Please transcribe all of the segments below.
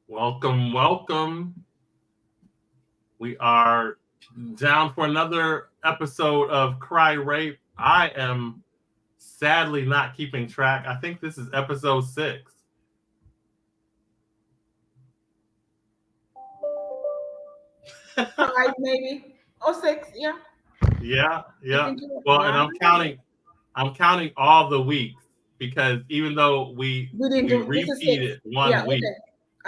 Welcome, welcome. We are down for another episode of Cry Rape. I am sadly not keeping track. I think this is episode 6. 5 maybe or 6. Yeah, Yeah, I yeah. think you. Well, and Wow, I'm counting all the weeks because even though we we didn't we do this is 6. repeated Yeah, one week, okay.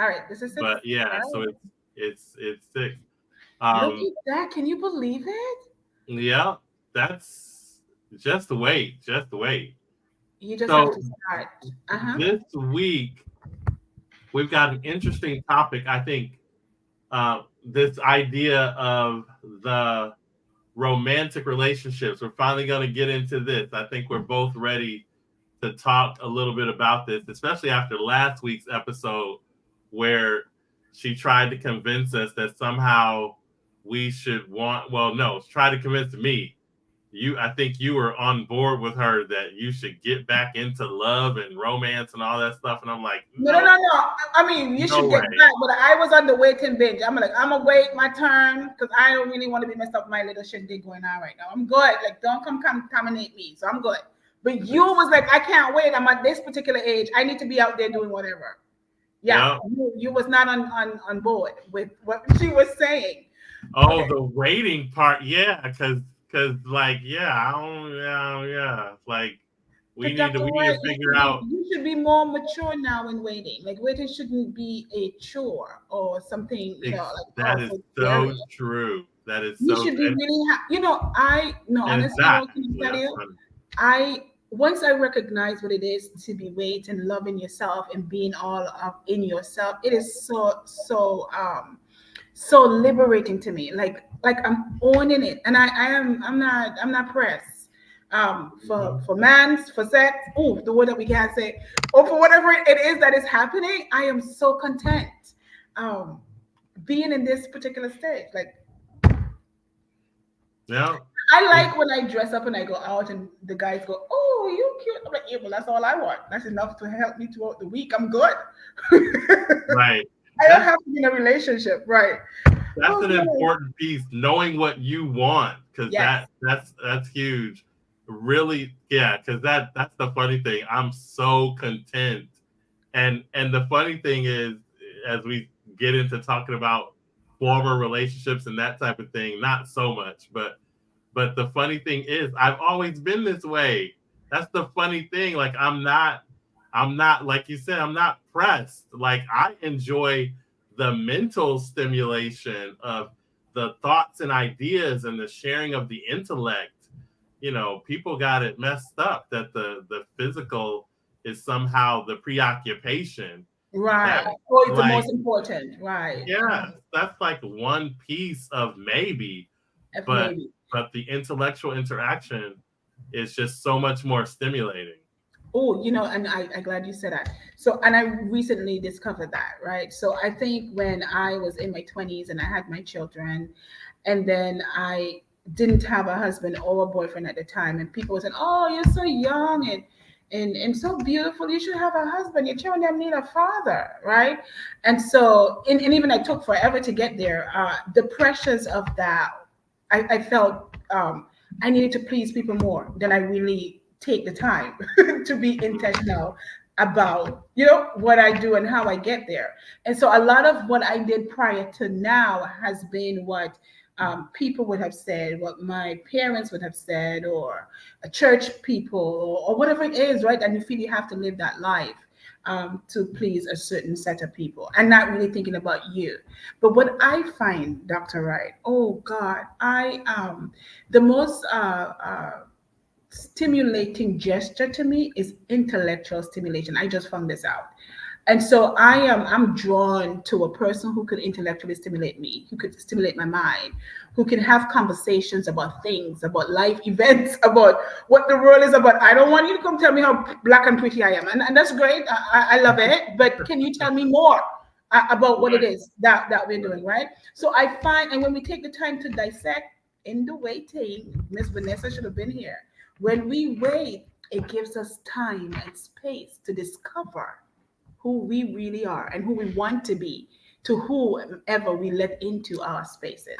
All right, this is 6. but yeah, All so right. it's 6. Look Um, at that. Can you believe it? yeah, that's just wait, just wait. You just have So to start. Uh-huh. this week we've got an interesting topic. I think this idea of the romantic relationships. We're finally going to get into this. I think we're both ready to talk a little bit about this, especially after last week's episode where she tried to convince us that somehow we should want, well, no, try to convince me. I think you were on board with her that you should get back into love and romance and all that stuff. And I'm like, No, no, no, no, no. I mean, you no should get way. back, but I was on the waiting bench. I'm like, I'm gonna wait my turn because I don't really want to be messed up with my little shindig going on right now. I'm good. Like, don't come contaminate me. So I'm good. But you was like, I can't wait. I'm at this particular age. I need to be out there doing whatever. Yeah, Yeah. you was not on board with what she was saying. Oh, Okay. the waiting part, yeah, because like, yeah, I don't, yeah, yeah, like But we Dr. need White, to figure out. you should be more mature now in waiting. Like waiting shouldn't be a chore or something, like That is also scary. so true. That is You so, should be and, really I no and it's honestly, not what can I actually. tell That's you? funny. I once I recognize what it is to be weight and loving yourself and being all up in yourself, it is so liberating to me. Like I'm owning it, and I'm not pressed. Mhm. For mans, for sex, oh, the word that we can't say, or for whatever it is that is happening, I am so content. Um, being in this particular stage, like Yeah, I it, like when I dress up and I go out and the guys go, "Oh, you cute." I'm like, "Yeah, well, that's all I want. That's enough to help me throughout the week. I'm good." right. I don't That's have to be in a relationship, right? that's an Okay. important piece. Knowing what you want, because Yes. that's huge. Really, yeah, because that's the funny thing. I'm so content. And the funny thing is, as we get into talking about former relationships and that type of thing, not so much, but the funny thing is, I've always been this way. That's the funny thing. Like I'm not like you said, I'm not pressed. Like I enjoy the mental stimulation of the thoughts and ideas and the sharing of the intellect. People got it messed up that the physical is somehow the preoccupation. Right. That Oh, it's the like most important. Right. yes, that's like one piece of maybe, If but maybe. but the intellectual interaction is just so much more stimulating. Oh, and I glad you said that. So, and I recently discovered that, right? So, I think when I was in my 20s and I had my children, and then I didn't have a husband or a boyfriend at the time, and people were saying, "Oh, you're so young and so beautiful. You should have a husband. Your children them need a father, right?" And so, and even I took forever to get there. The pressures of that, I felt I needed to please people more than I really take the time to be intentional about what I do and how I get there. And so a lot of what I did prior to now has been what people would have said, what my parents would have said, or a church people, or whatever it is, right? And you feel you have to live that life to please a certain set of people and not really thinking about you. But what I find, Dr. Wright, oh God, the most stimulating gesture to me is intellectual stimulation. I just found this out. And so I'm drawn to a person who could intellectually stimulate me, who could stimulate my mind, who can have conversations about things, about life events, about what the world is about. I don't want you to come tell me how black and pretty I am. And that's great. I love it. But can you tell me more about what it Right, is that we're right. doing, right? So I find, and when we take the time to dissect in the waiting, Miss Vanessa should have been here. When we wait, it gives us time and space to discover. who we really are and who we want to be to whoever we let into our spaces.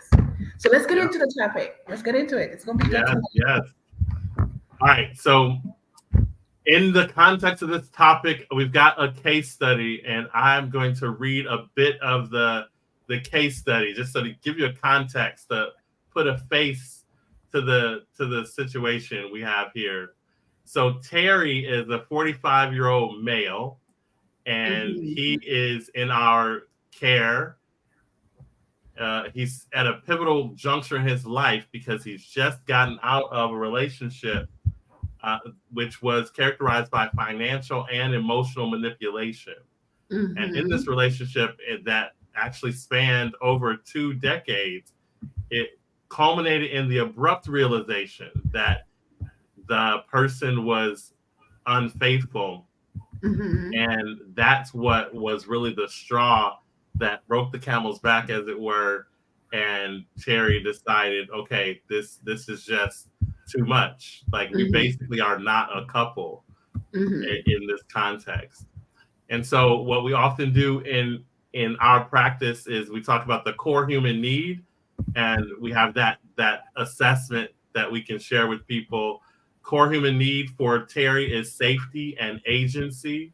So let's get Yeah. into the topic. Let's get into it. It's going to be good Yes. tonight. Yes. All right. So, in the context of this topic, we've got a case study, and I'm going to read a bit of the case study just so to give you a context, to put a face to the situation we have here. So Terry is a 45-year-old male, and Mm-hmm. he is in our care. He's at a pivotal juncture in his life because he's just gotten out of a relationship uh, which was characterized by financial and emotional manipulation. And in this Mm-hmm. relationship that actually spanned over 2 decades, it culminated in the abrupt realization that the person was unfaithful. Mm-hmm. And that's what was really the straw that broke the camel's back, as it were. And Terry decided, okay, this is just too much. Like, we Mm-hmm. basically are not a couple Mm-hmm. in this context. And so what we often do in our practice is we talk about the core human need, and we have that assessment that we can share with people. Core human need for Terry is safety and agency,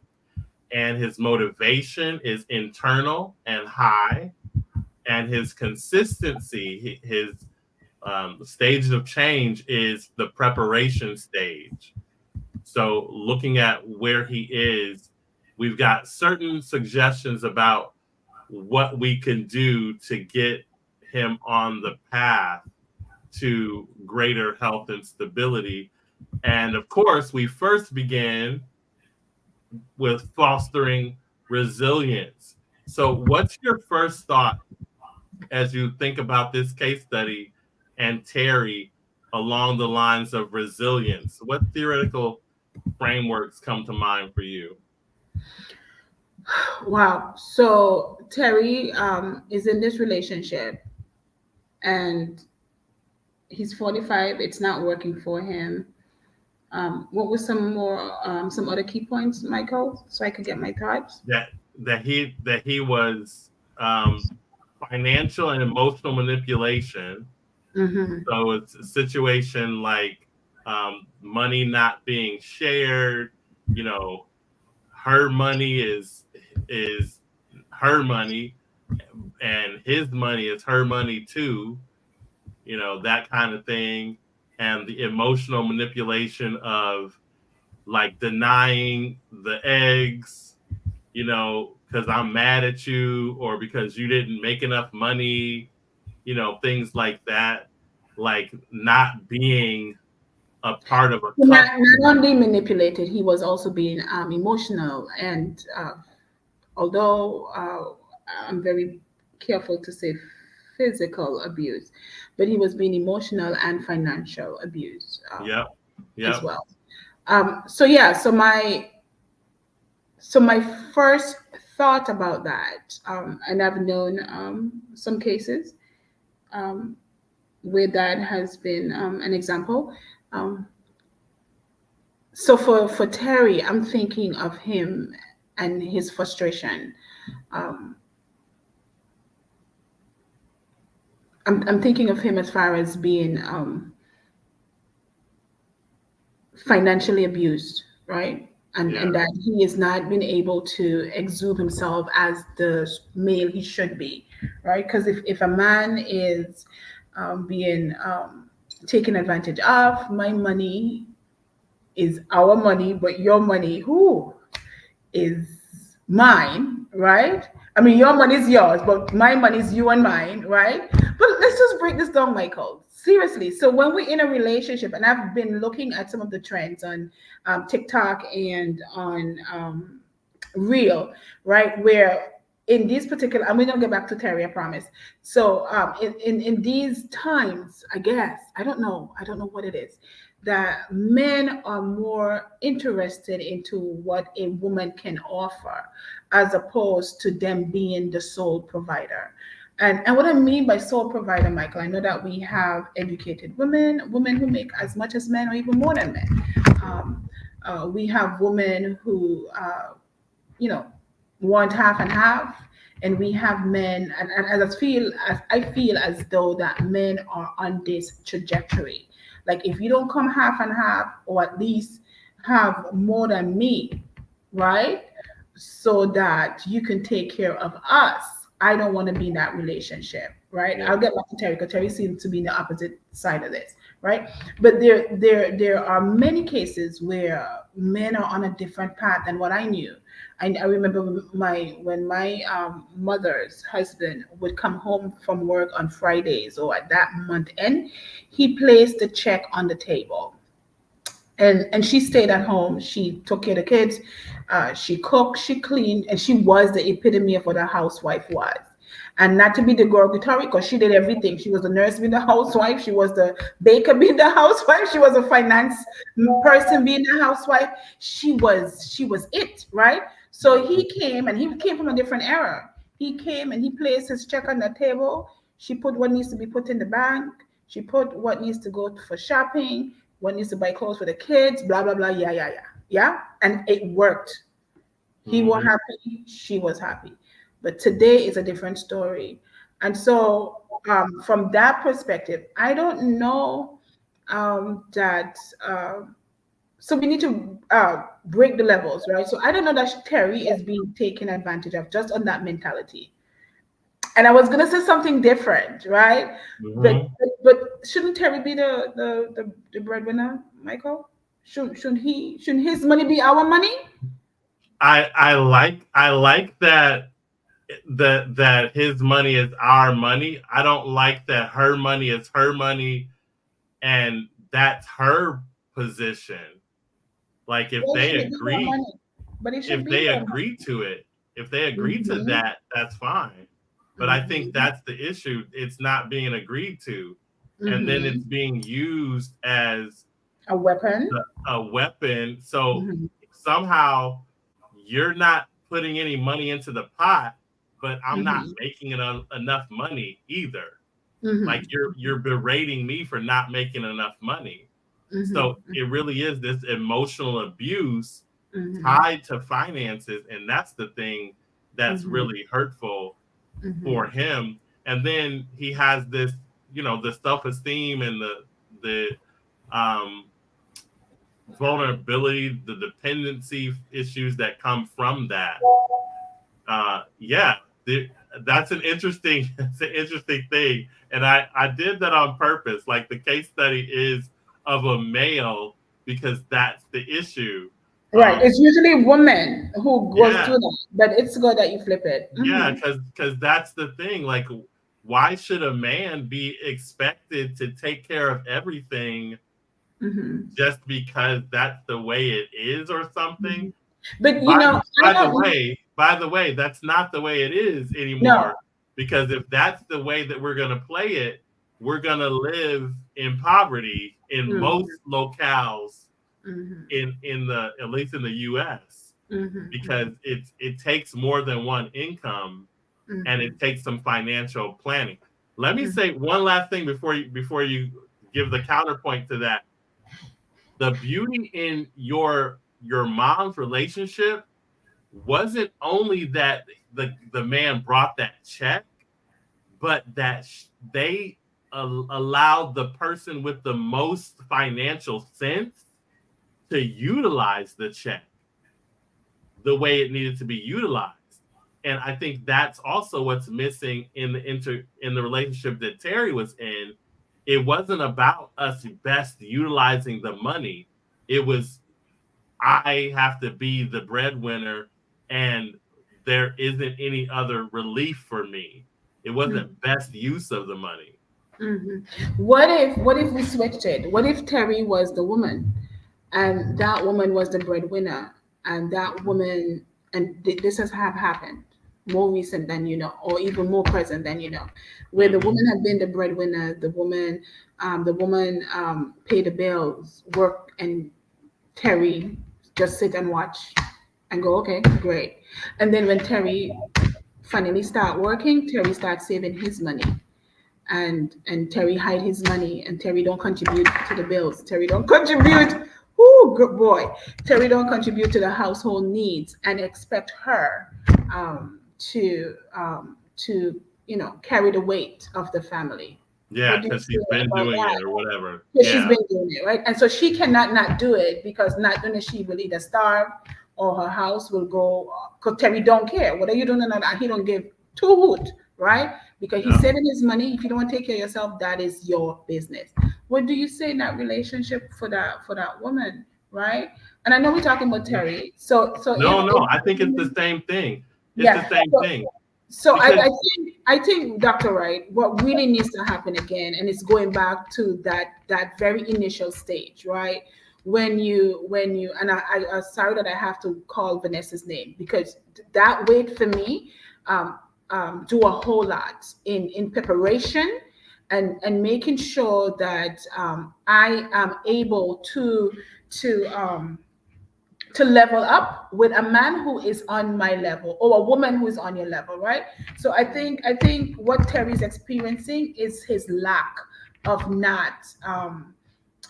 and his motivation is internal and high, and his consistency, his stages of change is the preparation stage. So looking at where he is, we've got certain suggestions about what we can do to get him on the path to greater health and stability. And of course, we first begin with fostering resilience. So, what's your first thought as you think about this case study and Terry along the lines of resilience? What theoretical frameworks come to mind for you? Wow. So Terry is in this relationship and he's 45. It's not working for him. What was some other key points, Michael, so I could get my thoughts? That he was um, financial and emotional manipulation. Mm-hmm. So it's a situation like money not being shared. You know, her money is her money, and his money is her money too. You know, that kind of thing, and the emotional manipulation of like denying the eggs, you know, because I'm mad at you or because you didn't make enough money, you know, things like that, like not being a part of a couple. Not only manipulated, he was also being emotional. And although I'm very careful to say physical abuse, but he was being emotional and financial abuse Yep, as yep, well. So yeah, so my first thought about that, and I've known some cases um, where that has been an example. Um, so for Terry, I'm thinking of him and his frustration. Um, I'm thinking of him as far as being financially abused, right? And yeah, that he has not been able to exude himself as the male he should be, right? Because if a man is being taken advantage of, my money is our money, but your money, who is mine, right? I mean, your money is yours, but my money is you and mine, right? But let's just break this down, Michael. Seriously. So when we're in a relationship, and I've been looking at some of the trends on TikTok and on Reel, right? Where in these particular, I'm gonna get back to Terry, I promise. So in these times, I guess I don't know what it is, that men are more interested into what a woman can offer as opposed to them being the sole provider. And what I mean by sole provider, Michael, I know that we have educated women who make as much as men or even more than men. We have women who, you know, want half and half, and we have men, and as I feel as though that men are on this trajectory. Like if you don't come half and half, or at least have more than me, right? So that you can take care of us. I don't want to be in that relationship, right? Yeah. I'll get back to Terry because Terry seems to be in the opposite side of this, right? But there are many cases where men are on a different path than what I knew. I remember when my mother's husband would come home from work on Fridays or at that month end, he placed the check on the table, and she stayed at home. She took care of the kids. She cooked, she cleaned, and she was the epitome of what a housewife was. And not to be derogatory, because she did everything. She was the nurse being the housewife. She was the baker being the housewife. She was a finance person being the housewife. She was it, right? So he came, and he came from a different era. He came and he placed his check on the table. She put what needs to be put in the bank. She put what needs to go for shopping, what needs to buy clothes for the kids, blah blah blah, yeah yeah yeah, yeah, and it worked. He was Mhm. happy, she was happy. But today is a different story, and so from that perspective, I don't know that. So we need to break the levels, right? So I don't know that Terry is being taken advantage of just on that mentality. And I was gonna say something different, right? But Mhm. but shouldn't Terry be the breadwinner, Michael? Shouldn't his money be our money? I like that his money is our money. I don't like that her money is her money and that's her position. Like Well, should it be our money? But it should if be they her money. agree to it, if they agree to Mm-hmm. that, that's fine. But I think Mm-hmm. that's the issue. It's not being agreed to. And then Mm-hmm. it's being used as A weapon. a weapon. So Mm-hmm. somehow you're not putting any money into the pot, but I'm not Mm-hmm. making enough money either. Like Mm-hmm. you're berating me for not making enough money. So Mm-hmm. it really is this emotional abuse Mm-hmm. tied to finances, and that's the thing that's Mm-hmm. really hurtful Mm-hmm. for him. And then he has this, the self-esteem and the um vulnerability, the dependency issues that come from that. Yeah, that's an interesting it's an interesting thing, and I did that on purpose. Like the case study is of a male because that's the issue. Right. It's usually women who goes Yeah, through that, but it's good that you flip it. yeah, Mm-hmm. because that's the thing. Like, why should a man be expected to take care of everything Mm-hmm. just because that's the way it is or something? Mm-hmm. But By I by the don't way, by the way, that's not the way it is know. anymore. Because if that's the way that we're gonna play it, we're gonna live in poverty in Mm-hmm. most locales Mm-hmm. in the at least in the US because Mm-hmm. it takes more than one income and Mm-hmm. it takes some financial planning. Let me Mm-hmm. say one last thing before you give the counterpoint to that. The beauty in your mom's relationship wasn't only that the man brought that check, but that they allowed the person with the most financial sense to utilize the check the way it needed to be utilized. And I think that's also what's missing in the relationship that Terry was in. It wasn't about us best utilizing the money. It was I have to be the breadwinner and there isn't any other relief for me. It wasn't best use of the money. Mm-hmm. What if we switched it? What if Terry was the woman and that woman was the breadwinner, and that woman, and this has have happened more recent than you know, or even more present than you know, where the Mm-hmm. woman had been the breadwinner, the woman pay the bills, work, and Terry just sit and watch and go, okay, great. And then when Terry finally start working, Terry starts saving his money, and Terry hide his money, and Terry don't contribute to the bills. Terry don't contribute. Whoo, good boy. Terry don't contribute to the household needs and expect her to carry the weight of the family. Yeah, What do you because say she's been about doing that? it or whatever. Because she's Yeah. been doing it, right? And so she cannot not do it, because not doing it, she will either starve or her house will go. Because Terry don't care. What are you doing? He don't give two hoot, right? Because he's Yeah. saving his money. If you don't want to take care of yourself, that is your business. What do you say in that relationship for that woman, right? And I know we're talking about Mhm. Terry. So No, if no, I think it's the same thing. It's the yeah. same So thing so because I think Dr. Wright, what really needs to happen again, and it's going back to that very initial stage, right? When you and I'm sorry that I have to call Vanessa's name, because that weight for me do a whole lot in preparation and making sure that I am able to level up with a man who is on my level, or a woman who is on your level, right? So I think what Terry's experiencing is his lack of not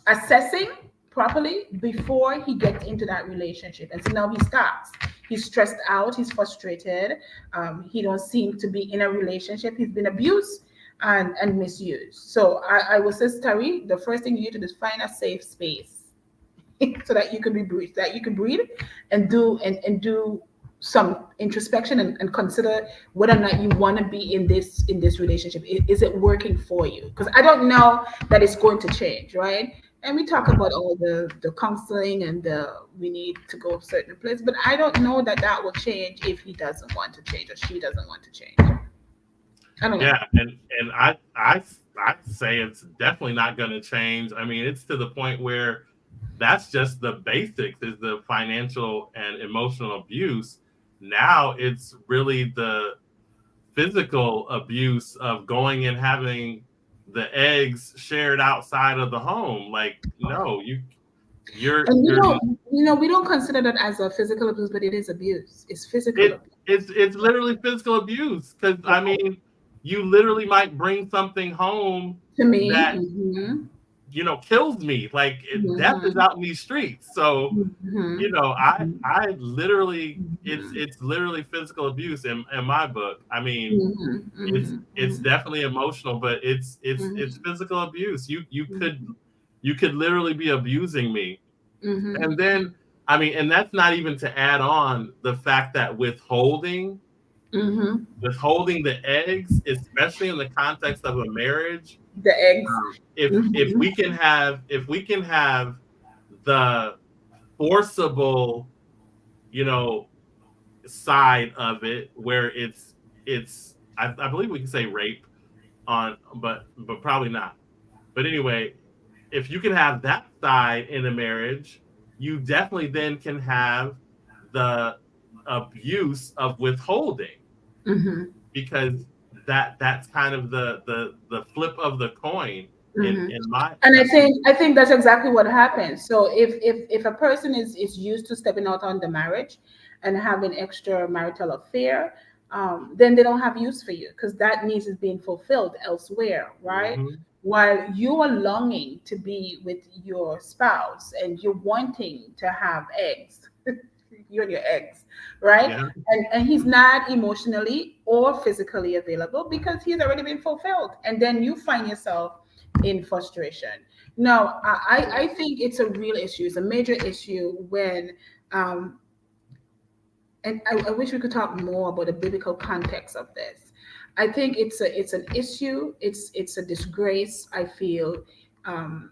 assessing properly before he gets into that relationship, and so now he starts. He's stressed out, he's frustrated, he don't seem to be in a relationship, he's been abused and misused. So I would say, Terry, the first thing you need to do is find a safe space so that you can be breathe, that you can breathe and do some introspection and consider whether or not you want to be in this relationship. Is it working for you? Because I don't know that it's going to change, right? And we talk about all the counseling and the we need to go a certain place, but I don't know that that will change if he doesn't want to change or she doesn't want to change. I don't know. yeah, and I say it's definitely not going to change. I mean, it's to the point where that's just the basics is the financial and emotional abuse. Now it's really the physical abuse of going and having the eggs shared outside of the home. Like, no, And you're we don't consider that as a physical abuse, but it is abuse. It's physical it abuse. it's literally physical abuse because I mean, you literally might bring something home To me. that kills me. Like death is Mhm. out in these streets. So Mhm. I literally Mhm. it's literally physical abuse in my book. I mean, Mhm. Mhm. it's Mhm. definitely emotional, but it's Mhm. physical abuse. Mhm. You could literally be abusing me. Mhm. And then I mean, and that's not even to add on the fact that Mhm. withholding the eggs, especially in the context of a marriage, The eggs. if Mhm. we can have the forcible, you know, side of it where it's I believe we can say rape on but probably not. But anyway, if you can have that side in a marriage, you definitely then can have the abuse of withholding Mhm. because that's kind of the flip of the coin Mhm. in my And I think that's exactly what happens. So if a person is used to stepping out on the marriage and having extra marital affair, then they don't have use for you because that needs is being fulfilled elsewhere, right? Mhm. While you are longing to be with your spouse and you're wanting to have eggs, you and your eggs, right? Yeah. And he's not emotionally or physically available because he's already been fulfilled, and then you find yourself in frustration. No, I think it's a real issue. It's a major issue when, um, and I wish we could talk more about the biblical context of this. I think it's an issue. It's a disgrace. I feel um,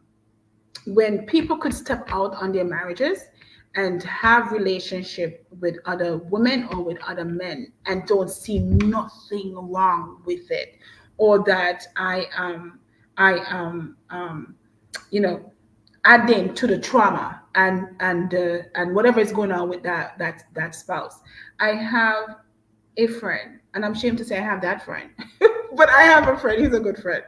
when people could step out on their marriages and have relationship with other women or with other men and don't see nothing wrong with it, or that I you know adding to the trauma and whatever is going on with that spouse. I have a friend, and I'm ashamed to say I have that friend, but I have a friend. He's a good friend.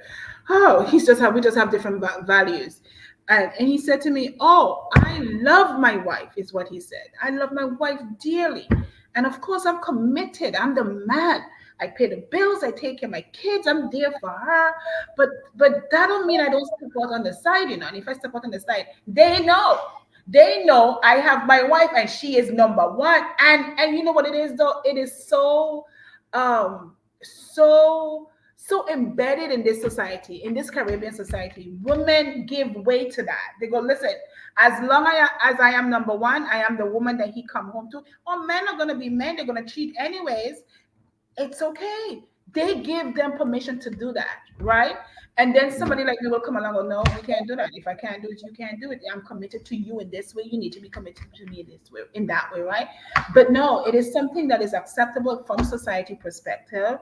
Oh, we just have different values. And he said to me, "Oh, I love my wife," is what he said. "I love my wife dearly. And of course, I'm committed. I'm the man. I pay the bills. I take care of my kids. I'm there for her. But that don't mean I don't step out on the side, you know. And if I step out on the side, they know. They know I have my wife and she is number one. And you know what it is though? It is so um so so embedded in this society, in this Caribbean society. Women give way to that. They go, listen, as I am number one, I am the woman that he come home to. Or men are gonna be men, they're gonna cheat anyways. It's okay. They give them permission to do that, right? And then somebody like me will come along and go, no, we can't do that. If I can't do it, you can't do it. I'm committed to you in this way. You need to be committed to me in this way, in that way, right? But no, it is something that is acceptable from society perspective,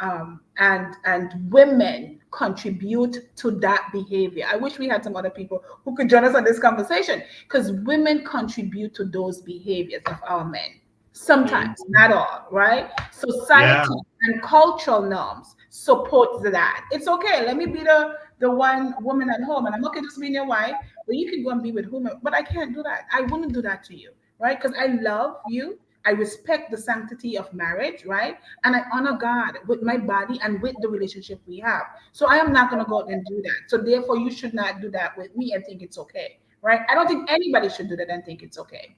and women contribute to that behavior. I wish we had some other people who could join us on this conversation because women contribute to those behaviors of our men. Sometimes, Mhm. not all, right? Yeah. Society and cultural norms support that. It's okay. Let me be the one woman at home, and I'm okay just being your wife. But you can go and be with whomever. But I can't do that. I wouldn't do that to you, right? Because I love you. I respect the sanctity of marriage, right? And I honor God with my body and with the relationship we have. So I am not going to go out and do that. So therefore, you should not do that with me and think it's okay, right? I don't think anybody should do that and think it's okay.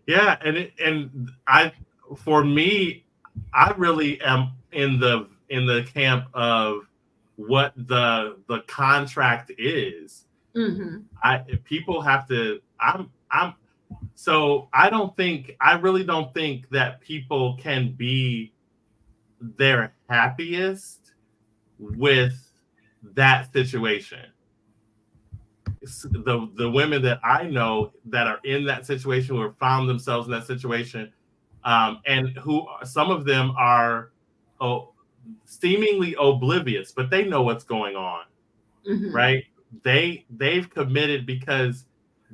Yeah, and I, for me, I really am in the camp of what the contract is. Mm-hmm. I People have to. I'm so I really don't think that people can be their happiest with that situation. The women that I know that are in that situation, or found themselves in that situation, and who some of them are, oh, seemingly oblivious, but they know what's going on, Mm-hmm. right? They've committed because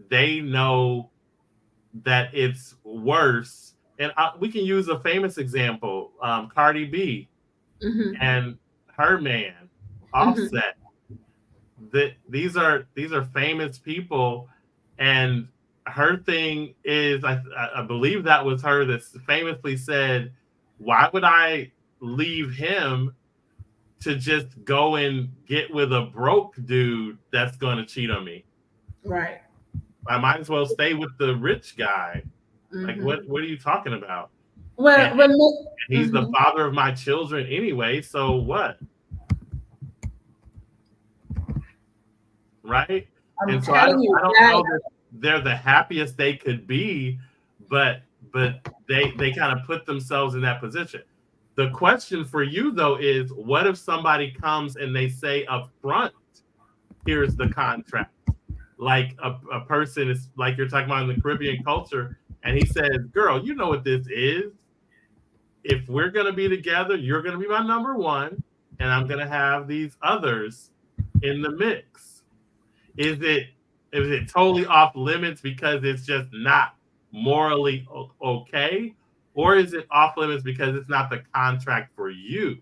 they know that it's worse. And we can use a famous example, Cardi B Mm-hmm. and her man, Mm-hmm. Offset. That these are famous people, and her thing is, I believe that was her that famously said, "Why would I leave him to just go and get with a broke dude that's going to cheat on me? Right. I might as well stay with the rich guy. Like, Mm-hmm. what are you talking about? And, Well, when he's the mhm. father of my children anyway, so what?" Right? I'm And so telling you, I don't that know that they're the happiest they could be, but they kind of put themselves in that position. The question for you though is, what if somebody comes and they say up front, here's the contract? Like a person is like you're talking about in the Caribbean culture, and he says, "Girl, you know what this is. If we're gonna be together, you're gonna be my number one, and I'm gonna have these others in the mix." Is it totally off limits because it's just not morally okay, or is it off limits because it's not the contract for you?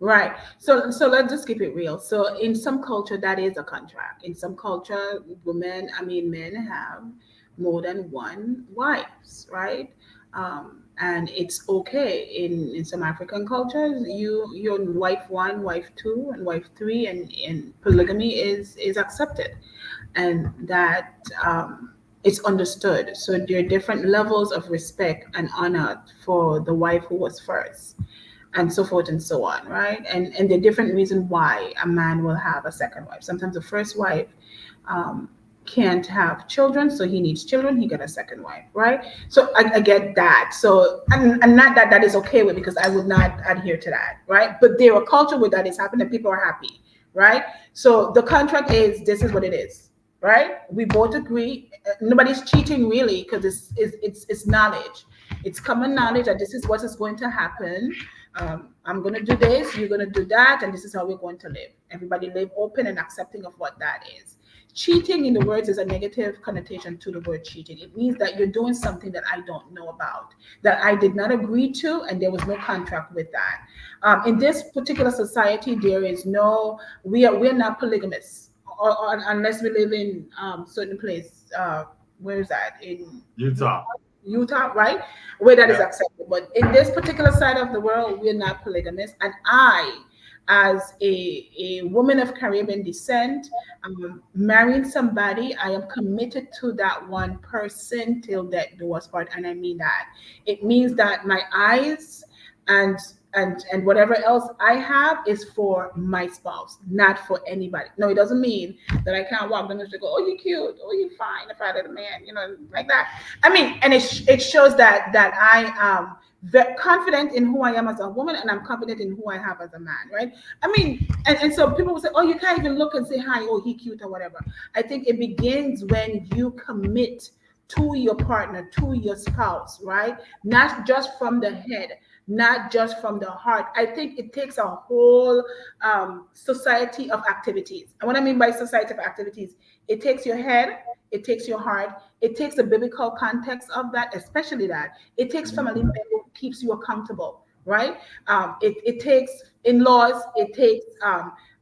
right. So let's just keep it real. So in some culture, that is a contract. In some culture, women, I mean, men have more than one wives, right? And it's okay. In some African cultures, you're wife one, wife two, and wife three, and polygamy is accepted, and that it's understood. So there are different levels of respect and honor for the wife who was first, and so forth and so on, right? And the different reason why a man will have a second wife. Sometimes the first wife um, can't have children, so he needs children. He got a second wife, right? So I get that. So and not that that is okay with, because I would not adhere to that, right? But there are culture where that is happening, and people are happy, right? So the contract is, this is what it is, right? We both agree. Nobody's cheating really, because it's knowledge. It's common knowledge that this is what is going to happen. I'm going to do this, you're going to do that, and this is how we're going to live. Everybody live open and accepting of what that is. Cheating in the words is a negative connotation to the word cheating. It means that you're doing something that I don't know about, that I did not agree to, and there was no contract with that. In this particular society, there is no, we're not polygamous, or unless we live in certain place. Where is that? In Utah. Utah, right? Where that is Yeah. accepted. But in this particular side of the world, we're not polygamous. And I as a woman of Caribbean descent, marrying somebody, I am committed to that one person till death do us part, and I mean that. It means that my eyes and and whatever else I have is for my spouse, not for anybody. No, it doesn't mean that I can't walk down the street and go, "Oh, you cute, oh, you fine," if I had a man, like that. I mean, and it shows that I am very confident in who I am as a woman, and I'm confident in who I have as a man, right? I mean, and so people will say, "Oh, you can't even look and say hi, oh, he cute or whatever." I think it begins when you commit to your partner, to your spouse, right? Not just from the head, not just from the heart. I think it takes a whole society of activities. And what I mean by society of activities, it takes your head, it takes your heart, it takes the biblical context of that, especially that. It takes family member who keeps you accountable, right? It takes in-laws, it takes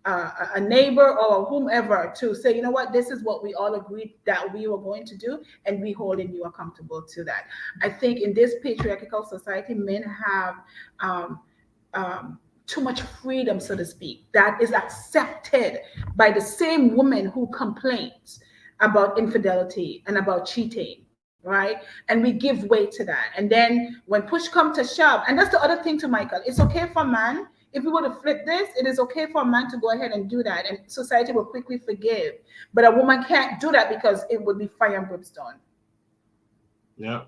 a neighbor or whomever to say, you know what, this is what we all agreed that we were going to do, and we holding you accountable to that. I think in this patriarchal society, men have too much freedom, so to speak, that is accepted by the same woman who complains about infidelity and about cheating, right? And we give way to that. And then when push comes to shove, and that's the other thing to Michael, it's okay for a man, if we were to flip this, it is okay for a man to go ahead and do that, and society will quickly forgive. But a woman can't do that because it would be fire and brimstone. Yeah,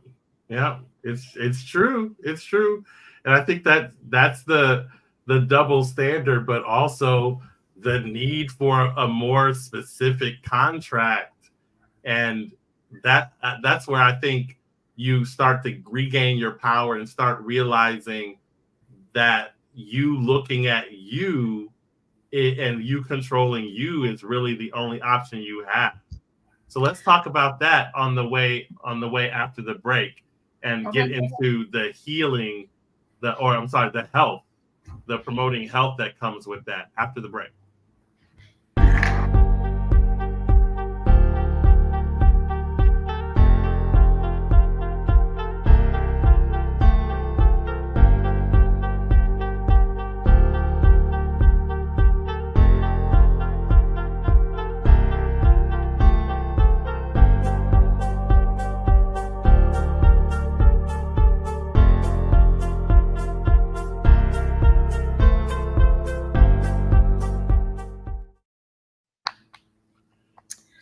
yeah, it's true. It's true, and I think that's the double standard, but also the need for a more specific contract, and that's where I think you start to regain your power and start realizing that you looking at you and you controlling you is really the only option you have. So let's talk about that on the way after the break and Okay. get into the healing, the health, the promoting health that comes with that after the break.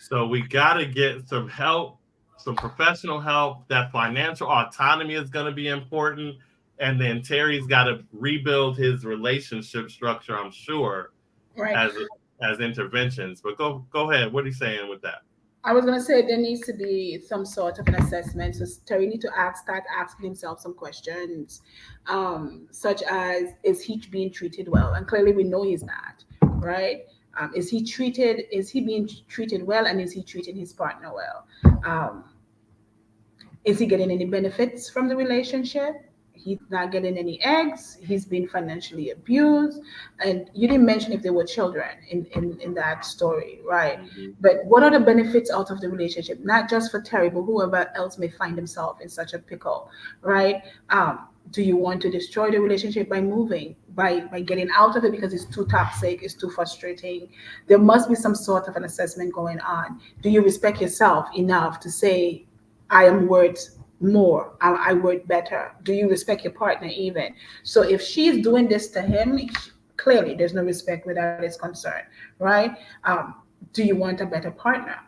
So we got to get some help, some professional help. That financial autonomy is going to be important. And then Terry's got to rebuild his relationship structure, I'm sure, Right. as as interventions. But go ahead. What are you saying with that? I was going to say there needs to be some sort of an assessment. So Terry need to start asking himself some questions, such as, is he being treated well? And clearly we know he's not, right? Is he treated? Is he being treated well? And is he treating his partner well? Um, is he getting any benefits from the relationship? He's not getting any eggs. He's been financially abused. And you didn't mention if there were children in that story, right? Mm-hmm. But what are the benefits out of the relationship? Not just for Terry, but whoever else may find himself in such a pickle, right? Do you want to destroy the relationship by moving, by getting out of it because it's too toxic, it's too frustrating? There must be some sort of an assessment going on. Do you respect yourself enough to say, I am worth more, I worth better? Do you respect your partner even? So if she's doing this to him, clearly there's no respect where that is concerned, right? Do you want a better partner?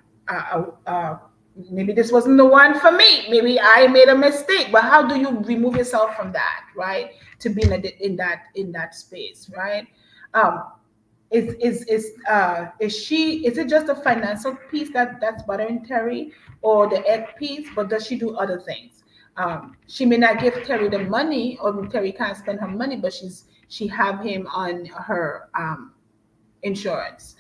Maybe this wasn't the one for me. Maybe I made a mistake. But how do you remove yourself from that, right? To be in that space, right? Um, is it just a financial piece that's bothering Terry, or the egg piece? But does she do other things? She may not give Terry the money, or Terry can't spend her money, but she have him on her insurance.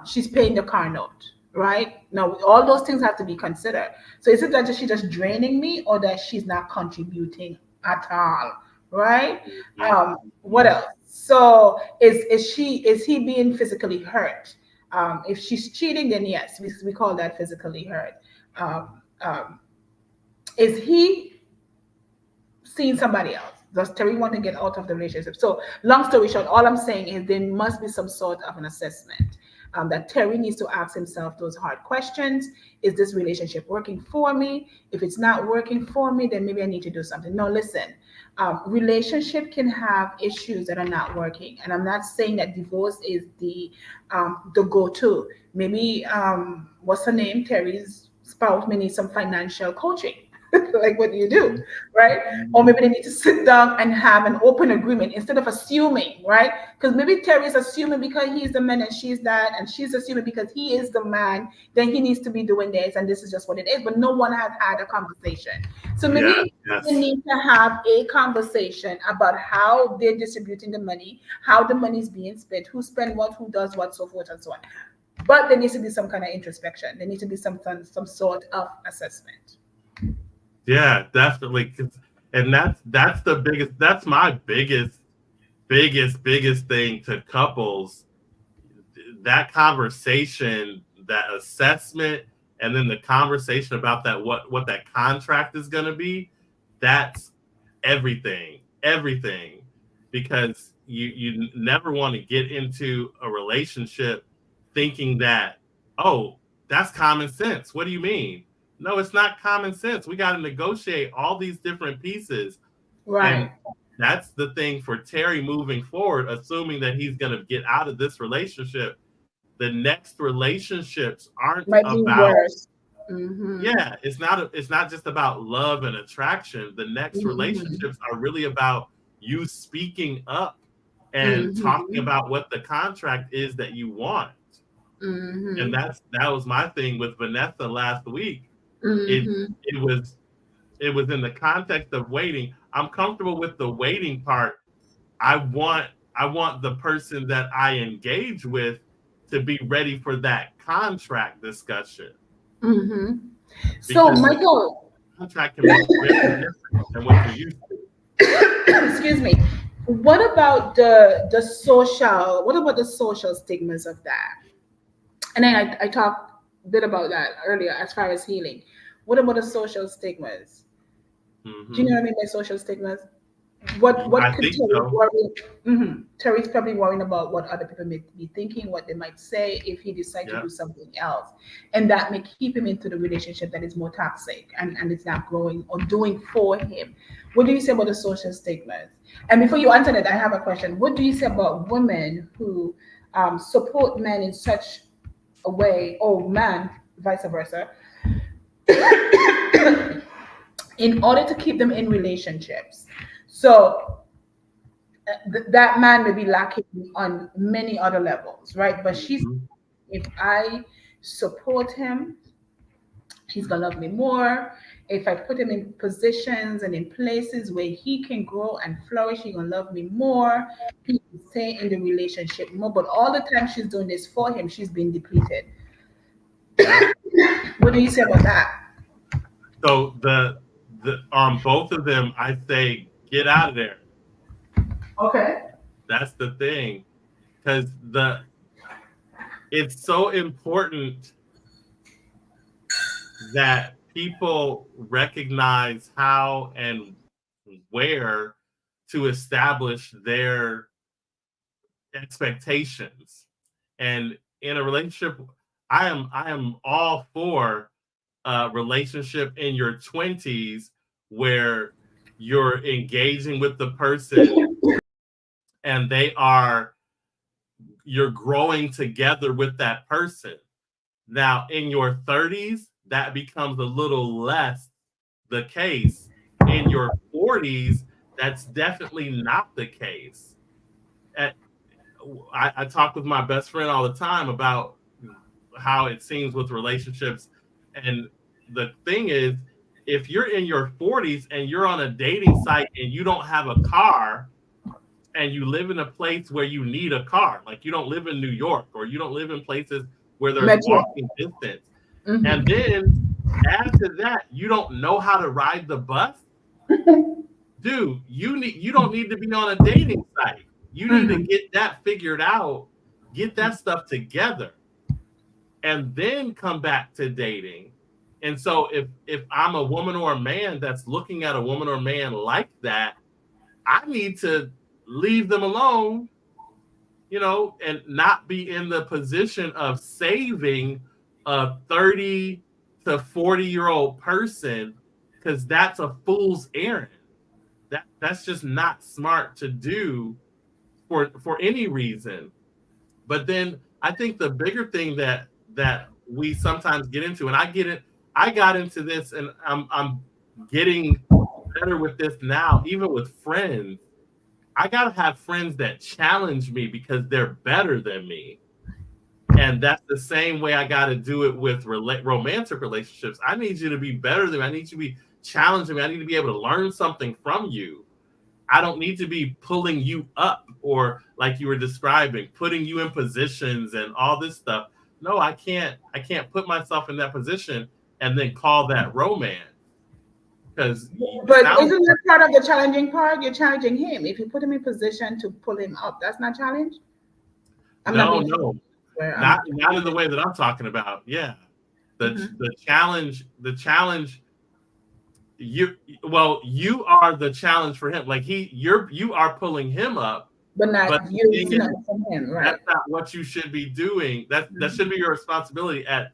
She's paying the car note, right? Now all those things have to be considered. So is it that she's just draining me, or that she's not contributing at all, right? What else? So is he being physically hurt? If she's cheating, then yes, we call that physically hurt. Um, um, is he seeing somebody else? Does Terry want to get out of the relationship? So, long story short, all I'm saying is there must be some sort of an assessment that Terry needs to ask himself those hard questions. Is this relationship working for me? If it's not working for me, then maybe I need to do something. No, listen. Relationship can have issues that are not working, and I'm not saying that divorce is the go-to. Maybe what's her name? Terry's spouse may need some financial coaching. Like, what do you do, right? Or maybe they need to sit down and have an open agreement instead of assuming, right? Because maybe Terry is assuming because he's the man and she's that, and she's assuming because he is the man, then he needs to be doing this, and this is just what it is. But no one has had a conversation. So Yeah, maybe they yes. need to have a conversation about how they're distributing the money, how the money is being spent, who spend what, who does what, so forth and so on. But there needs to be some kind of introspection. There needs to be some sort of assessment. Yeah, definitely. And that's the biggest, that's my biggest thing to couples. That conversation, that assessment, and then the conversation about that, what that contract is going to be, that's everything. Because you never want to get into a relationship thinking that, oh, that's common sense. What do you mean? No, it's not common sense. We got to negotiate all these different pieces. And Right. that's the thing for Terry moving forward, assuming that he's going to get out of this relationship. The next relationships aren't Might be about, worse. Mm-hmm. yeah, it's not just about love and attraction. The next Mm-hmm. relationships are really about you speaking up and talking Mm-hmm. about what the contract is that you want. And Mm-hmm. that was my thing with Vanessa last week. It Mm-hmm. it was it was in the context of waiting. I'm comfortable with the waiting part. I want I want the person that I engage with to be ready for that contract discussion, Mm-hmm. So, because the Michael, contract can be very different than what you're used to. excuse me. What about the social stigmas of that? And then I talked a bit about that earlier as far as healing. What about the social stigmas? Do you know Hmm. what I mean by social stigmas? What I could think Terry so. worry? Terry's probably worrying about what other people may be thinking, what they might say if he decides to Yeah. do something else, and that may keep him into the relationship that is more toxic and it's not growing or doing for him. What do you say about the social stigmas? And before you answer that, I have a question. What do you say about women who support men in such a way, or man, vice versa, in order to keep them in relationships? So that man may be lacking on many other levels, right? But she's, Hmm. if I support him, he's gonna love me more. If I put him in positions and in places where he can grow and flourish, he's gonna love me more. He can stay in the relationship more. But all the time she's doing this for him, she's been depleted. Yeah. What do you say about that? So the both of them, I say get out of there. Okay. That's the thing, because the it's so important that people recognize how and where to establish their expectations. And in a relationship, I am all for a relationship in your 20s where you're engaging with the person and you're growing together with that person. Now, in your 30s, that becomes a little less the case. In your 40s, that's definitely not the case. At, I talk with my best friend all the time about how it seems with relationships. And the thing is, if you're in your 40s and you're on a dating site and you don't have a car, and you live in a place where you need a car, like you don't live in New York or you don't live in places where there's Metro. walking distance, and Mm-hmm. then add to that, you don't know how to ride the bus, dude, you don't need to be on a dating site. You need to Mm-hmm. get that figured out, get that stuff together, and then come back to dating. And so if I'm a woman or a man that's looking at a woman or man like that, I need to leave them alone, and not be in the position of saving a 30 to 40-year-old person, because that's a fool's errand. That's just not smart to do for any reason. But then I think the bigger thing that we sometimes get into, and I got into this, and I'm getting better with this now, even with friends. I gotta have friends that challenge me because they're better than me. And that's the same way I gotta do it with romantic relationships. I need you to be better than me. I need you to be challenging me. I need to be able to learn something from you. I don't need to be pulling you up, or like you were describing, putting you in positions and all this stuff. No, I can't put myself in that position and then call that romance, because But isn't that part of the challenging part? You're challenging him. If you put him in position to pull him up, that's not challenge. I'm not being not in the way that I'm talking about. Yeah, the challenge. You are the challenge for him. Like you are pulling him up, but not you from him. Right? That's not what you should be doing. That should be your responsibility at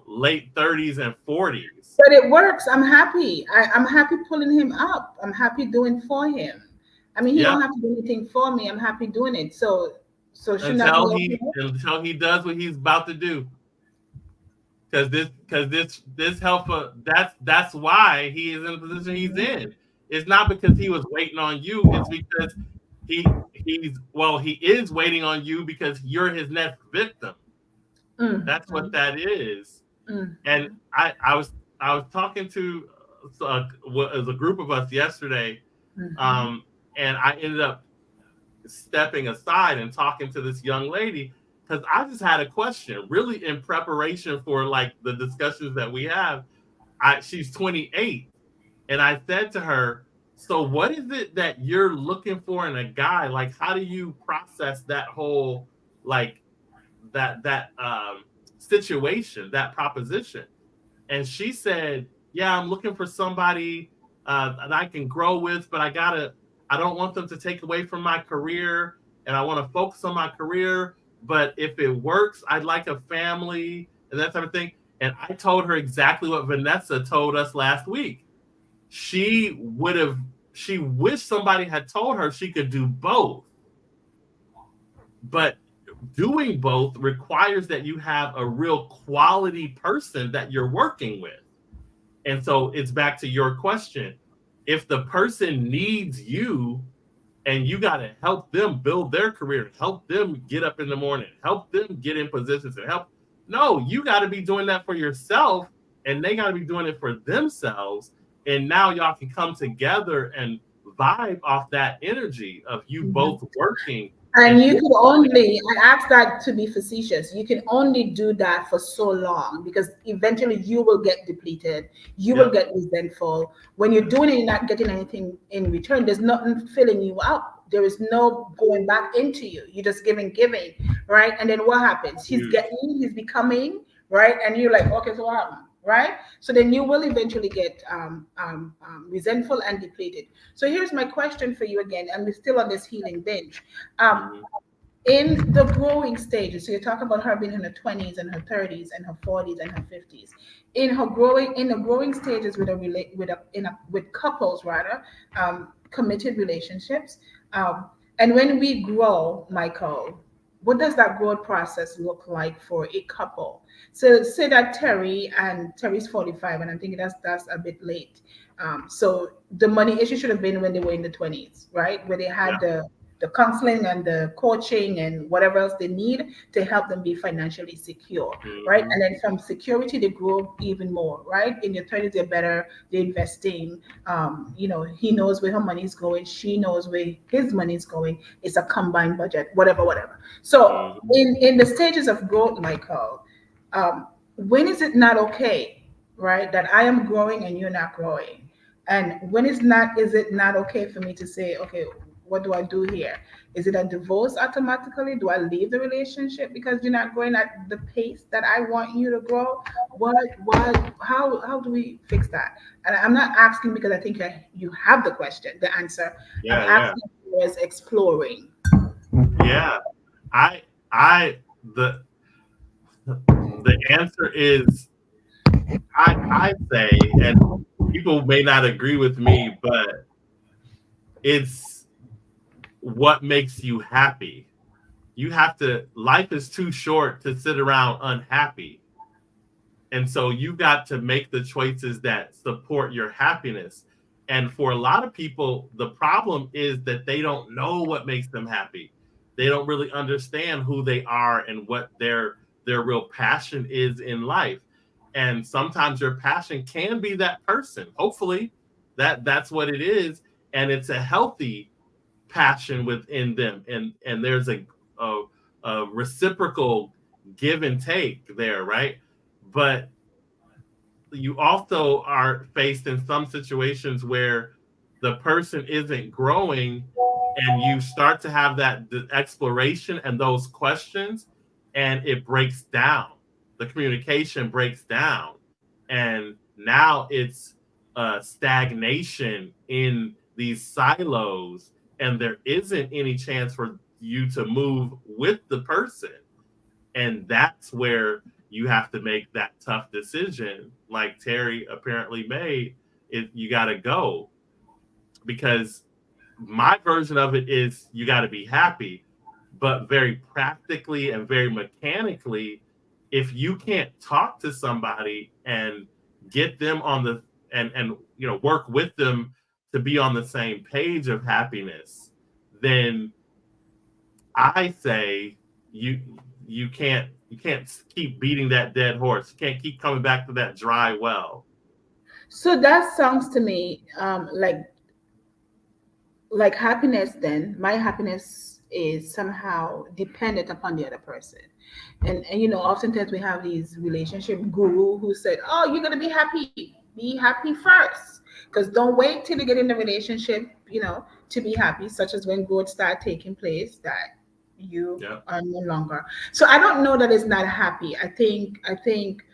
late 30s and 40s. But it works. I'm happy. I'm happy pulling him up. I'm happy doing for him. I mean, he don't have to do anything for me. I'm happy doing it. So until he does what he's about to do. Because this helper, that's why he is in the position he's in. It's not because he was waiting on you. It's because he is waiting on you because you're his next victim. That's what that is. And I was talking to a group of us yesterday, and I ended up stepping aside and talking to this young lady, because I just had a question, really in preparation for like the discussions that we have. She's 28, and I said to her, "So what is it that you're looking for in a guy? Like, how do you process that whole like that situation, that proposition?" And she said, "Yeah, I'm looking for somebody that I can grow with, but I don't want them to take away from my career, and I want to focus on my career. But if it works, I'd like a family and that type of thing." And I told her exactly what Vanessa told us last week. She wished somebody had told her she could do both. But doing both requires that you have a real quality person that you're working with. And so it's back to your question. If the person needs you, and you got to help them build their career, help them get up in the morning, help them get in positions, and you got to be doing that for yourself, and they got to be doing it for themselves. And now y'all can come together and vibe off that energy of you both working. And you could only, I ask that to be facetious, you can only do that for so long, because eventually you will get depleted. You will get resentful. When you're doing it, you're not getting anything in return. There's nothing filling you up. There is no going back into you. You're just giving, right? And then what happens? He's becoming, right? And you're like, okay, so what happened? Right? So then you will eventually get resentful and depleted. So here's my question for you again, and we're still on this healing binge. In the growing stages, so you're talking about her being in her 20s and her 30s and her 40s and her 50s. In the growing stages with couples, rather, committed relationships. And when we grow, Michael, what does that growth process look like for a couple? So say that Terry's 45, and I'm thinking that's a bit late. So the money issue should have been when they were in the 20s, right? Where they had the counseling and the coaching and whatever else they need to help them be financially secure, right? And then from security, they grow even more, right? In your 30s, they're better, they're investing. He knows where her money is going. She knows where his money is going. It's a combined budget, whatever. So in the stages of growth, Michael, when is it not okay, right? That I am growing and you're not growing? And when is it not okay for me to say, okay, what do I do here? Is it a divorce automatically? Do I leave the relationship because you're not going at the pace that I want you to grow? How do we fix that? And I'm not asking because I think you have the answer. I'm Yeah, yeah, asking was exploring. yeah. I I the answer is I say, and people may not agree with me, but it's what makes you happy. You have to, life is too short to sit around unhappy. And so you got to make the choices that support your happiness. And for a lot of people, the problem is that they don't know what makes them happy. They don't really understand who they are and what their real passion is in life. And sometimes your passion can be that person. Hopefully, that's what it is, and it's a healthy passion within them, and there's a, a reciprocal give and take there, right? But you also are faced in some situations where the person isn't growing, and you start to have that exploration and those questions, and it breaks down. The communication breaks down, and now it's stagnation in these silos, and there isn't any chance for you to move with the person. And that's where you have to make that tough decision, like Terry apparently made. You got to go, because my version of it is you got to be happy, but very practically and very mechanically, if you can't talk to somebody and get them on the and work with them to be on the same page of happiness, then I say you you can't keep beating that dead horse. You can't keep coming back to that dry well. So that sounds to me like happiness. Then my happiness is somehow dependent upon the other person. And oftentimes we have these relationship guru who said, oh, you're going to be happy first, because don't wait till you get in the relationship, to be happy, such as when growth start taking place, that you Yeah. are no longer. So I don't know that it's not happy. I think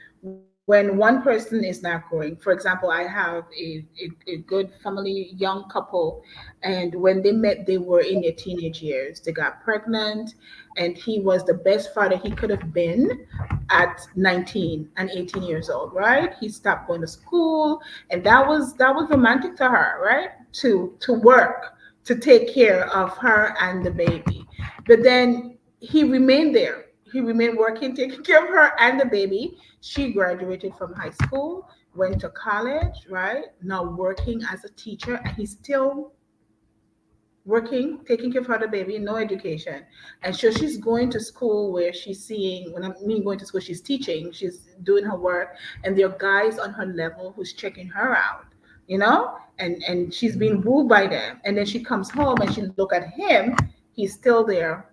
when one person is not growing, for example, I have a good family, young couple, and when they met, they were in their teenage years. They got pregnant, and he was the best father he could have been at 19 and 18 years old, right? He stopped going to school, and that was romantic to her, right? To work, to take care of her and the baby. But then he remained there. He remained working, taking care of her and the baby. She graduated from high school, went to college, right? Now working as a teacher, and he's still working, taking care of her, the baby, no education. And so she's going to school where she's seeing, when I mean going to school, she's teaching, she's doing her work, and there are guys on her level who's checking her out, and she's being wooed by them. And then she comes home and she look at him, he's still there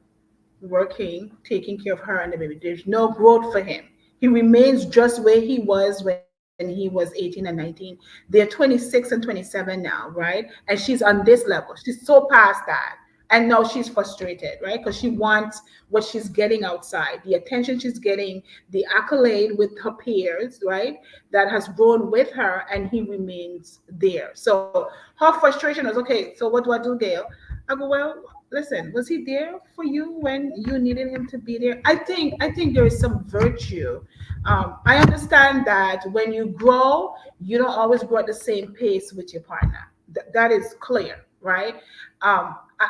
working, taking care of her and the baby. There's no growth for him. He remains just where he was when he was 18 and 19. They're 26 and 27 now, right? And she's on this level. She's so past that. And now she's frustrated, right? Because she wants what she's getting outside, the attention she's getting, the accolade with her peers, right? That has grown with her, and he remains there. So her frustration was, okay, so what do I do, Gail? I go, well, listen, was he there for you when you needed him to be there? I think there is some virtue. I understand that when you grow, you don't always grow at the same pace with your partner. That is clear, right?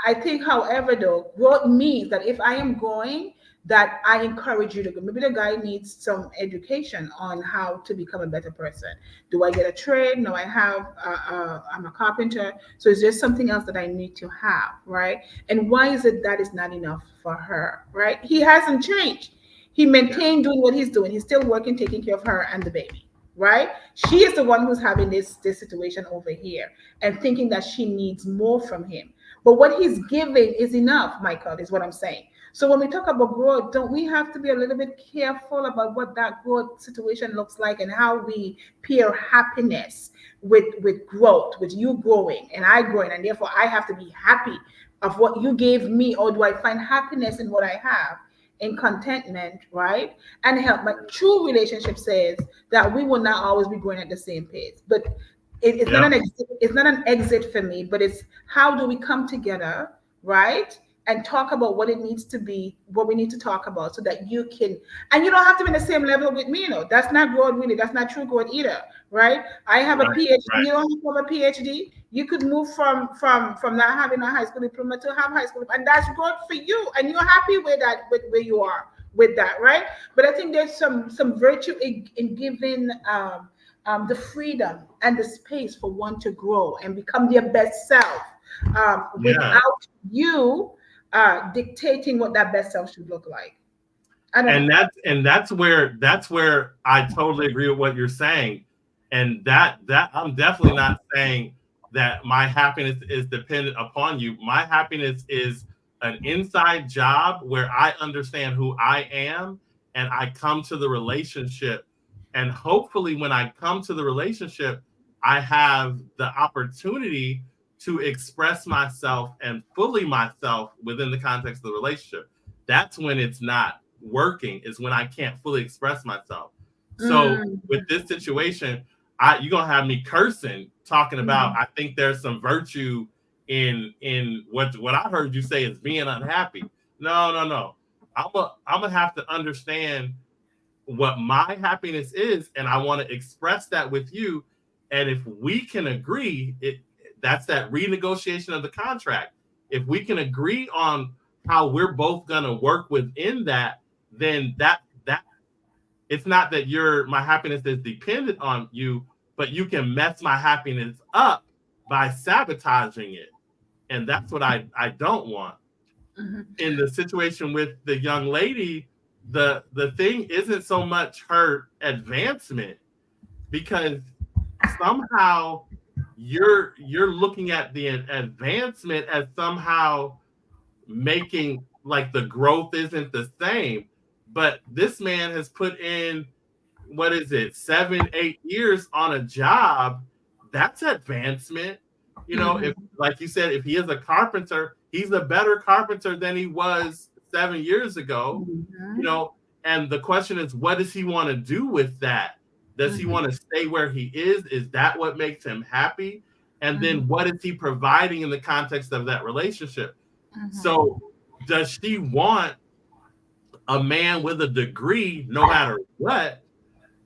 I think, however, though, growth means that if I am growing, that I encourage you to go. Maybe the guy needs some education on how to become a better person. Do I get a trade? No, I'm a carpenter. So is there something else that I need to have, right? And why is it that is not enough for her, right? He hasn't changed. He Yeah. maintained doing what he's doing. He's still working, taking care of her and the baby, right? She is the one who's having this situation over here and thinking that she needs more from him. But what he's giving is enough, Michael, is what I'm saying. So when we talk about growth, don't we have to be a little bit careful about what that growth situation looks like and how we pair happiness with growth, with you growing and I growing, and therefore I have to be happy of what you gave me, or do I find happiness in what I have, in contentment, right? And help. My true relationship says that we will not always be going at the same pace, but it's not Yep. an exit. It's not an exit for me, but it's how do we come together, right? And talk about what it needs to be, what we need to talk about, so that you can, and you don't have to be in the same level with me. That's not growth, really. That's not true growth either, right? I have a Right. PhD. Right. You don't have a PhD. You could move from not having a high school diploma to have high school, and that's growth for you, and you're happy with that, with where you are with that, right? But I think there's some virtue in giving the freedom and the space for one to grow and become their best self, Yeah. without you dictating what that best self should look like. I don't know. And that's where I totally agree with what you're saying. And that I'm definitely not saying that my happiness is dependent upon you. My happiness is an inside job where I understand who I am and I come to the relationship. And hopefully when I come to the relationship, I have the opportunity to express myself and fully myself within the context of the relationship. That's when it's not working, is when I can't fully express myself. So Mm, with this situation, you're gonna have me cursing, talking about, mm, I think there's some virtue in what I heard you say is being unhappy. No, no, no. I'm gonna have to understand what my happiness is, and I want to express that with you. And if we can agree, that's that renegotiation of the contract. If we can agree on how we're both gonna work within that, then that it's not that my happiness is dependent on you, but you can mess my happiness up by sabotaging it. And that's what I don't want. mhm, In the situation with the young lady, the thing isn't so much her advancement, because somehow you're looking at the advancement as somehow making like the growth isn't the same. But this man has put in, what is it, 7 8 years on a job. That's advancement. If, mhm, like you said, if he is a carpenter, he's a better carpenter than he was 7 years ago. you mhm, know and the question is, what does he want to do with that? Does he mhm, want to stay where he is that what makes him happy? And mhm, then what is he providing in the context of that relationship? mhm, So does she want a man with a degree no matter what,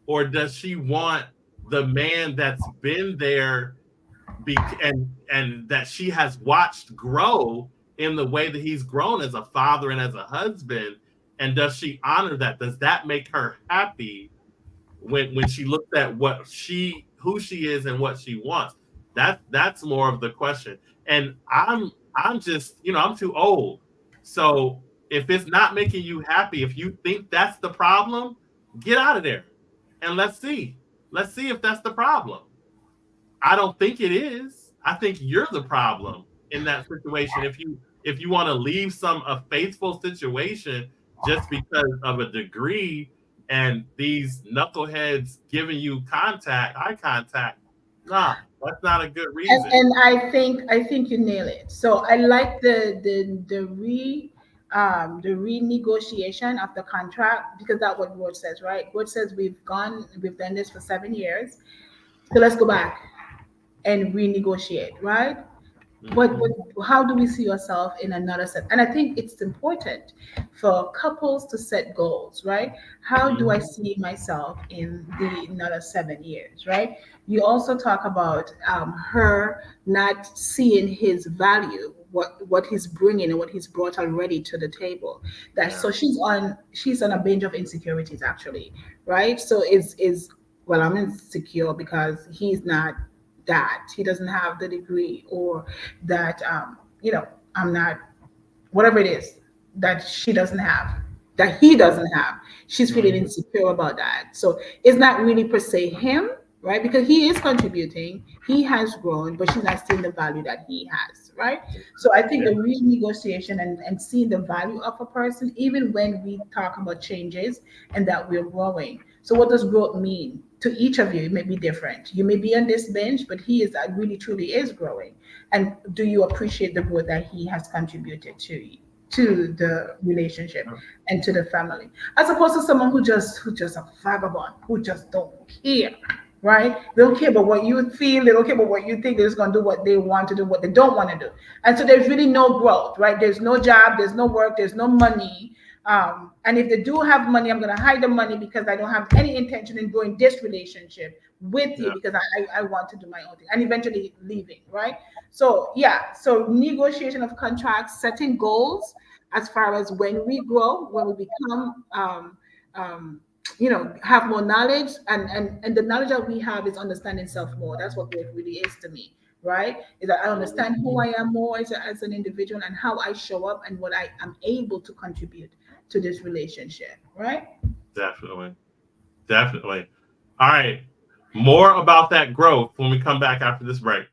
or does she want the man that's been there, and that she has watched grow in the way that he's grown as a father and as a husband? And does she honor that? Does that make her happy when she looks at who she is and what she wants? That's more of the question. And I'm just, I'm too old. So if it's not making you happy, if you think that's the problem, get out of there and let's see if that's the problem. I don't think it is. I think you're the problem in that situation. If you want to leave a faithful situation just because of a degree and these knuckleheads giving you eye contact, nah, that's not a good reason. and I think you nail it. So I like the renegotiation of the contract, because that's what word says, right? Word says we've done this for 7 years, so let's go back and renegotiate, right? What Mhm. how do we see ourselves in another set? And I think it's important for couples to set goals, right? How do I Mhm. see myself in the another 7 years, right? You also talk about her not seeing his value, what he's bringing and what he's brought already to the table. That Yeah. so she's on a binge of insecurities, actually, right? So is well, I'm insecure because he's not, that he doesn't have the degree, or that I'm not, whatever it is that she doesn't have, that he doesn't have. She's feeling Mhm. insecure about that. So it's not really per se him, right? Because he is contributing, he has grown, but she's not seeing the value that he has, right? So I think Yeah. the renegotiation and seeing the value of a person, even when we talk about changes and that we're growing. So what does growth mean to each of you? It may be different. You may be on this bench, but he is really truly is growing. And do you appreciate the growth that he has contributed to the relationship and to the family, as opposed to someone who just a vagabond, who just don't care, right? They don't care about what you feel, they don't care about what you think, they're just gonna do what they want to do, what they don't want to do. And so there's really no growth, right? There's no job, there's no work, there's no money. And if they do have money, I'm gonna hide the money because I don't have any intention in growing this relationship with you, because I want to do my own thing and eventually leaving, right? So yeah, so negotiation of contracts, setting goals as far as when we grow, when we become um, have more knowledge, and the knowledge that we have is understanding self more. That's what growth really is to me, right? Is that I understand who I am more as an individual, and how I show up, and what I am able to contribute to this relationship, right? Definitely. Definitely. All right. More about that growth when we come back after this break.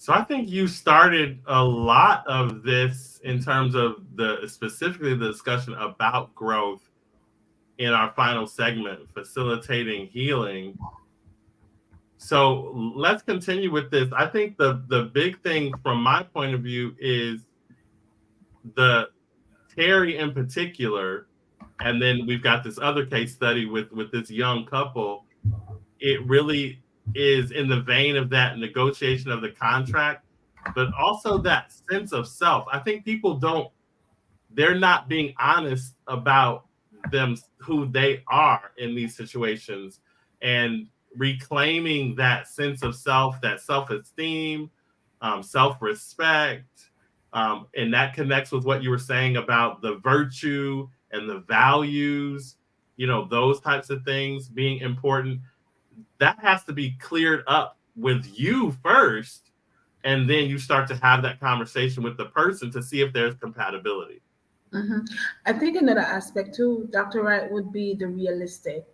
So I think you started a lot of this in terms of specifically the discussion about growth in our final segment, facilitating healing. So let's continue with this. I think the big thing from my point of view is the Terry in particular, and then we've got this other case study with this young couple. It really is in the vein of that negotiation of the contract, but also that sense of self. I think people they're not being honest about them, who they are in these situations, and reclaiming that sense of self, that self-esteem, self-respect. And that connects with what you were saying about the virtue and the values, those types of things being important. That has to be cleared up with you first, and then you start to have that conversation with the person to see if there's compatibility. Mhm. I think another aspect too, Dr. Wright, would be the realistic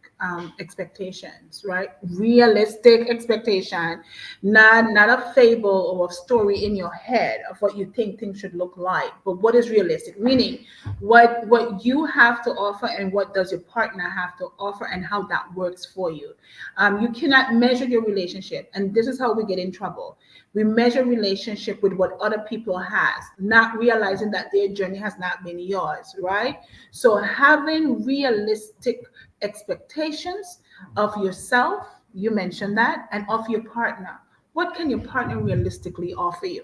expectations, right? Realistic expectation, not a fable or a story in your head of what you think things should look like, but what is realistic? Meaning, what you have to offer, and what does your partner have to offer, and how that works for you. You cannot measure your relationship, and this is how we get in trouble. We measure relationship with what other people has, not realizing that their journey has not been yours, right? So having realistic expectations of yourself, you mentioned that, and of your partner. What can your partner realistically offer you?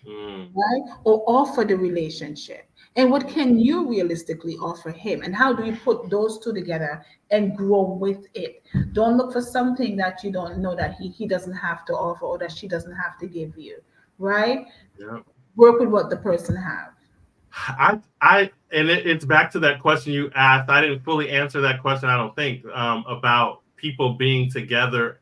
Mm. Right? Or offer the relationship. And what can you realistically offer him? And how do you put those two together and grow with it? Don't look for something that you don't know that he doesn't have to offer, or that she doesn't have to give you. Right? Yeah. Work with what the person have. It's back to that question you asked. I didn't fully answer that question, I don't think, about people being together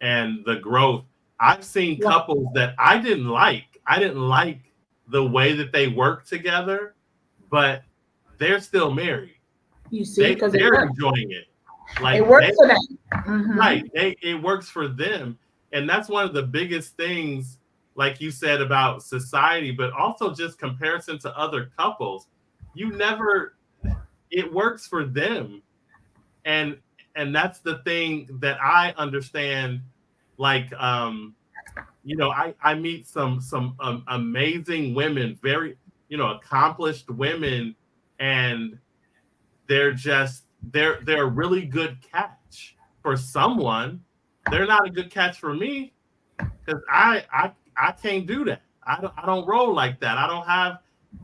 and the growth. I've seen Yeah. couples that I didn't like. I didn't like the way that they work together, but they're still married. You see, because it They're works. enjoying it. It Like works for them. right. Hmm. It works for them. And that's one of the biggest things, like you said, about society, but also just comparison to other couples. You never It works for them. And that's the thing that I understand. Like I meet some amazing women, very accomplished women, and they're a really good catch for someone. They're not a good catch for me, because I can't do that. I don't roll like that. I don't have,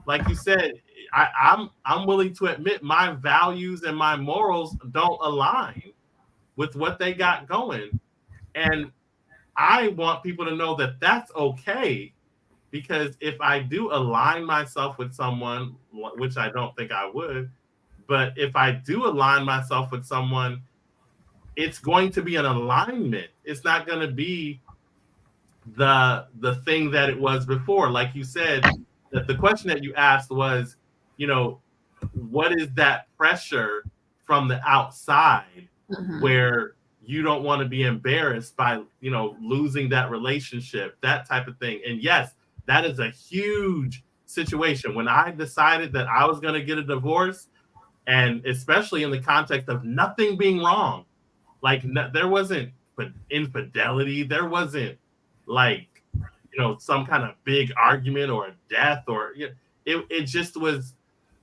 like you said, I'm willing to admit my values and my morals don't align with what they got going. And I want people to know that that's okay, because if I do align myself with someone, which I don't think I would, But if I do align myself with someone, it's going to be an alignment. It's not going to be the thing that it was before. Like you said, that the question that you asked was, you know, what is that pressure from the outside where you don't want to be embarrassed by, you know, losing that relationship, that type of thing. And yes, that is a huge situation. When I decided that I was going to get a divorce, and especially in the context of nothing being wrong, like there wasn't infidelity, there wasn't like, you know, some kind of big argument or a death, or it just was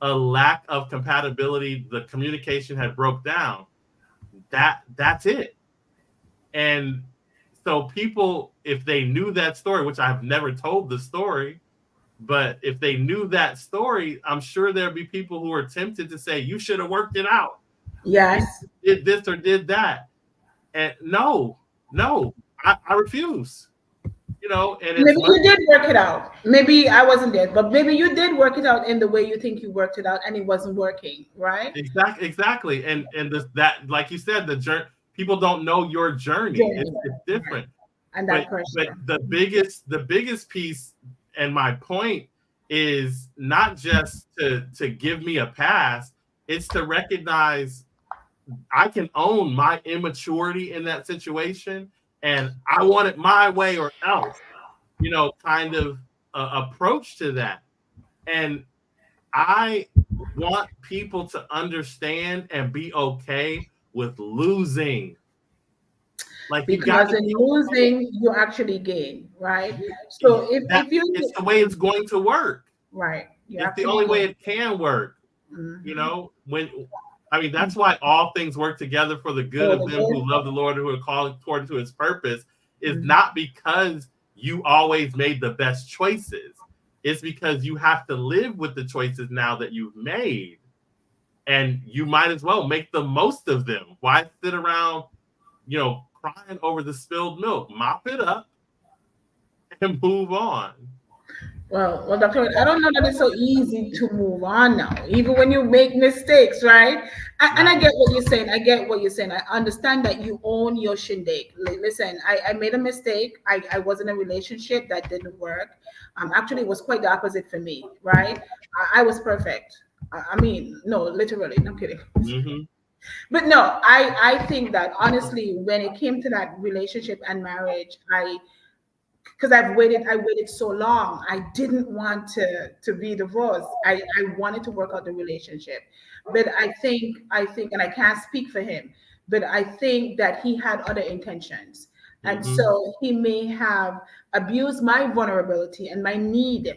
a lack of compatibility. The communication had broke down. That's it. And so people, if they knew that story, which I've never told the story, but if they knew that story, I'm sure there'd be people who are tempted to say, you should have worked it out. Yes. You did this or did that. And no, I refuse. You know, and maybe you did work it out. Maybe I wasn't there, but maybe you did work it out in the way you think you worked it out, and it wasn't working, right? Exactly. And that, like you said, the journey. People don't know your journey. It's different. And that but the biggest piece, and my point is not just to give me a pass. It's to recognize I can own my immaturity in that situation, and I want it my way or else, you know, kind of approach to that. And I want people to understand and be okay with losing. Like, because in losing, you actually gain, right? So if you, it's the way it's going to work, right? It's the only way it can work. You know, that's why all things work together for the good of them who love the Lord, who are called according to his purpose, is not because you always made the best choices. It's because you have to live with the choices now that you've made. And you might as well make the most of them. Why sit around, you know, crying over the spilled milk? Mop it up and move on. Well, Dr. I don't know that it's so easy to move on now, even when you make mistakes, right? And I get what you're saying. I understand that you own your shindig. Listen, I made a mistake. I was in a relationship that didn't work. Actually, it was quite the opposite for me, right? I was perfect. I mean, no, literally, no kidding. But no, I think that honestly, when it came to that relationship and marriage, because I waited so long. I didn't want to be divorced. I wanted to work out the relationship. But I think, and I can't speak for him, but I think that he had other intentions. And so he may have abused my vulnerability and my need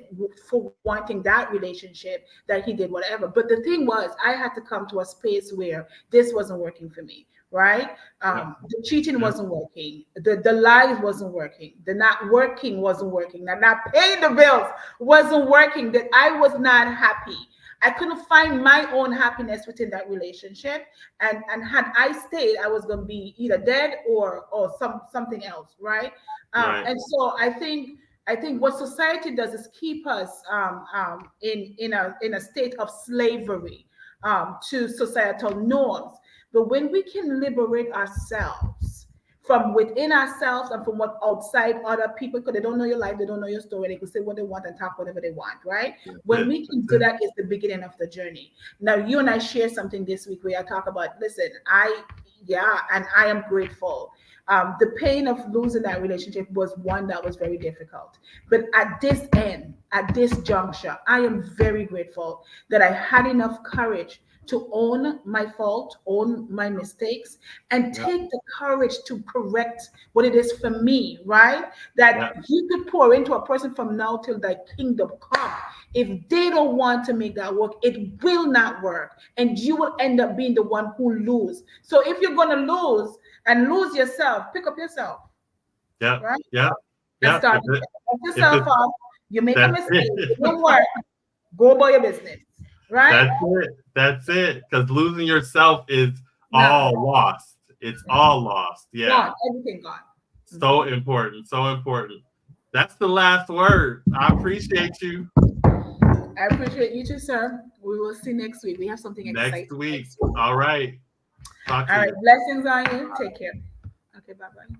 for wanting that relationship, that he did whatever. But the thing was, I had to come to a space where this wasn't working for me, right? The cheating wasn't working. The lies wasn't working. The not working wasn't working. The not paying the bills wasn't working. That I was not happy. I couldn't find my own happiness within that relationship. And had I stayed, I was going to be either dead or something else, right? And so I think what society does is keep us in a state of slavery to societal norms. But when we can liberate ourselves from within ourselves and from what outside other people, because they don't know your life, they don't know your story, they can say what they want and talk whatever they want, right? When we can do that, it's the beginning of the journey. Now, you and I share something this week where I talk about, listen, and I am grateful. The pain of losing that relationship was one that was very difficult. But at this juncture, I am very grateful that I had enough courage to own my fault, own my mistakes, and take the courage to correct what it is for me, right? That you could pour into a person from now till thy kingdom come. If they don't want to make that work, it will not work. And you will end up being the one who lose. So if you're going to lose and lose yourself, pick up yourself. Right? And start pick yourself up. You make a mistake, it won't work. Go about your business. Right? That's it. Because losing yourself is all lost. It's all lost. Yeah. Gone. Everything gone. So important. So important. That's the last word. I appreciate you. I appreciate you too, sir. We will see next week. We have something Next exciting week. next week. All right. Talk All to right. you. Blessings on you. Take care. Okay. Bye bye.